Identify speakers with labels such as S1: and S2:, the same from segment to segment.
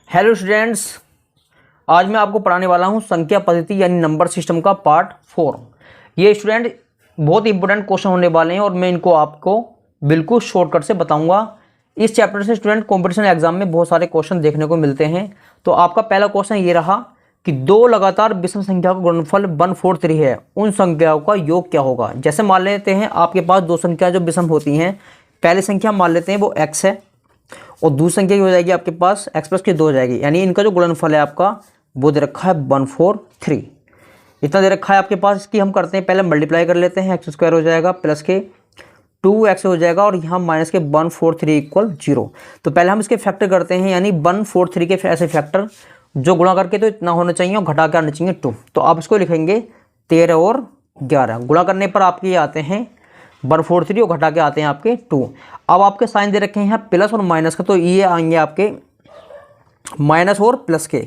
S1: Hello students, आज मैं आपको पढ़ाने वाला हूं संख्या पद्धति यानी नंबर सिस्टम का पार्ट 4। ये स्टूडेंट बहुत इंपॉर्टेंट क्वेश्चन होने वाले हैं और मैं इनको आपको बिल्कुल शॉर्टकट से बताऊंगा। इस चैप्टर से स्टूडेंट कॉम्पिटिशन एग्जाम में बहुत सारे क्वेश्चन देखने को मिलते हैं। तो आपका पहला क्वेश्चन ये रहा कि दो लगातार विषम संख्या का गुणनफल 143 है, उन संख्याओं का योग क्या होगा। जैसे मान लेते हैं आपके पास दो संख्या जो विषम होती हैं, पहली संख्या मान लेते हैं वो x है और दूसरी संख्या की हो जाएगी आपके पास x प्लस की 2 हो जाएगी, यानी इनका जो गुणनफल है आपका वो दे रखा है 143। इतना दे रखा है आपके पास। इसकी हम करते हैं पहले मल्टीप्लाई कर लेते हैं, एक्स स्क्वायर हो जाएगा प्लस के 2x हो जाएगा और यहाँ माइनस के 143 इक्वल 0। तो पहले हम इसके फैक्टर करते हैं, यानी 143 के ऐसे फैक्टर जो गुणा करके तो इतना होना चाहिए और घटा के आना चाहिए 2। तो आप इसको लिखेंगे 13 और 11। गुणा करने पर आपके ये आते हैं 143 और घटा के आते हैं आपके 2। अब आपके साइन दे रखे हैं प्लस और माइनस का, तो ये आएंगे आपके माइनस और प्लस के,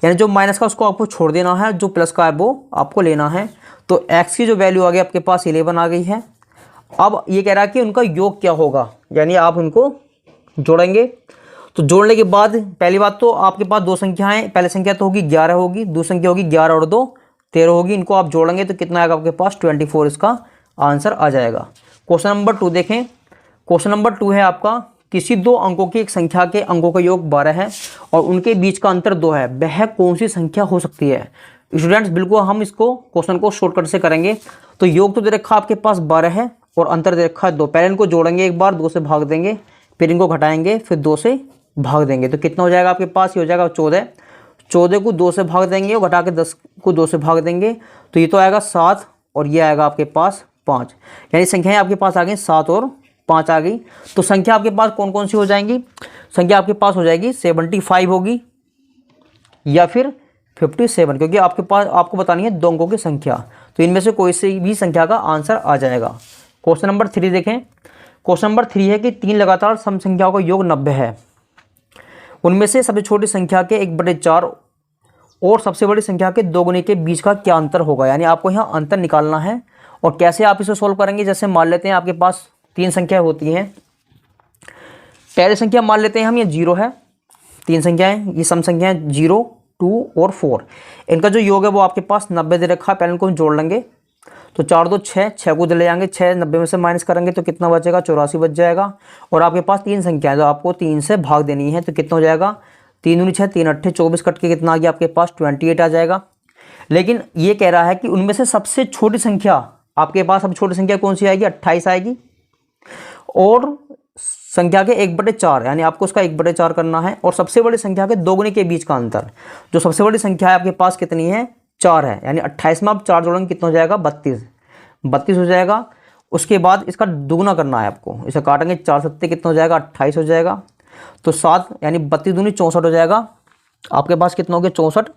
S1: यानी जो माइनस का उसको आपको छोड़ देना है, जो प्लस का है वो आपको लेना है। तो x की जो वैल्यू आ गई आपके पास 11 आ गई है। अब ये कह रहा है कि उनका योग क्या होगा, यानी आप उनको जोड़ेंगे। तो जोड़ने के बाद पहली बात तो आपके पास दो संख्याएं, पहली संख्या तो होगी 11 होगी, दूसरी संख्या होगी 11 और 2 13 होगी। इनको आप जोड़ेंगे तो कितना आएगा आपके पास 24 इसका आंसर आ जाएगा। क्वेश्चन नंबर 2 देखें। क्वेश्चन नंबर 2 है आपका, किसी दो अंकों की एक संख्या के अंकों का योग 12 है और उनके बीच का अंतर 2 है, वह कौन सी संख्या हो सकती है। स्टूडेंट्स बिल्कुल हम इसको क्वेश्चन को शॉर्टकट से करेंगे। तो योग तो दे रखा आपके पास 12 है और अंतर दे रखा है 2। पहले इनको जोड़ेंगे एक बार, 2 से भाग देंगे, फिर इनको घटाएंगे, फिर 2 से भाग देंगे। तो कितना हो जाएगा आपके पास, ये हो जाएगा 14। 14 को 2 से भाग देंगे और घटा के 10 को 2 से भाग देंगे, तो ये तो आएगा 7 और ये आएगा आपके पास 5। यानी संख्याएं आपके पास आ गई 7 और 5 आ गई। तो संख्या आपके पास कौन कौन सी हो जाएंगी, संख्या आपके पास हो जाएगी 75 होगी या फिर 57, क्योंकि आपके पास आपको बतानी है दो अंकों की संख्या। तो इनमें से कोई सी भी संख्या का आंसर आ जाएगा। क्वेश्चन नंबर 3 देखें। क्वेश्चन नंबर 3 है कि 3 लगातार सम संख्याओं का योग 90 है, उनमें से सबसे छोटी संख्या के 1/4 और सबसे बड़ी संख्या के 2 गुने के बीच का क्या अंतर होगा। यानी आपको यहाँ अंतर निकालना है। और कैसे आप इसे सोल्व करेंगे, जैसे मान लेते हैं आपके पास 3 संख्या होती हैं। पहली संख्या मान लेते हैं हम, ये 0 है। 3 संख्याएं, ये सम संख्याएं 0, 2 और 4। इनका जो योग है वो आपके पास 90 दे रखा है। पहले इनको हम जोड़ लेंगे, तो 4 2 6, 6 को ले जाएंगे, 6 90 में से माइनस करेंगे तो कितना बचेगा, 84 बच जाएगा। और आपके पास 3 संख्याएं, तो आपको 3 से भाग देनी है, तो कितना हो जाएगा 3 दूनी 6, 3 8 24 कट के कितना आ गया आपके पास 28 आ जाएगा। लेकिन ये कह रहा है कि उनमें से सबसे छोटी संख्या आपके पास, सबसे छोटी संख्या कौन सी आएगी, 28 आएगी। और संख्या के 1/4, यानी आपको उसका 1/4 करना है। और सबसे बड़ी संख्या के 2 गुने के बीच का अंतर, जो सबसे बड़ी संख्या है आपके पास कितनी है, 4 है। यानी 28 में आप 4 जोड़ेंगे कितना हो जाएगा, 32 हो जाएगा। उसके बाद इसका दुगुना करना है आपको, इसे काटेंगे 4 7 कितना हो जाएगा, 28 हो जाएगा। तो 7 यानी 32 दूनी 64 हो जाएगा। आपके पास कितना हो गया 64,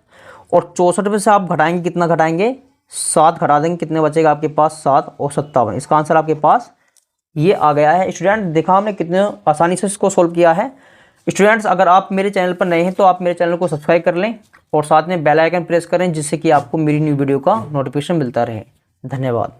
S1: और 64 में से आप घटाएंगे, कितना घटाएंगे 7 घटा देंगे, कितने बचेगा आपके पास 7 और 57। इसका आंसर आपके पास ये आ गया है। स्टूडेंट देखा हमने कितने आसानी से इसको सोल्व किया है। स्टूडेंट्स अगर आप मेरे चैनल पर नए हैं तो आप मेरे चैनल को सब्सक्राइब कर लें और साथ में बेल आइकन प्रेस करें, जिससे कि आपको मेरी न्यू वीडियो का नोटिफिकेशन मिलता रहे। धन्यवाद।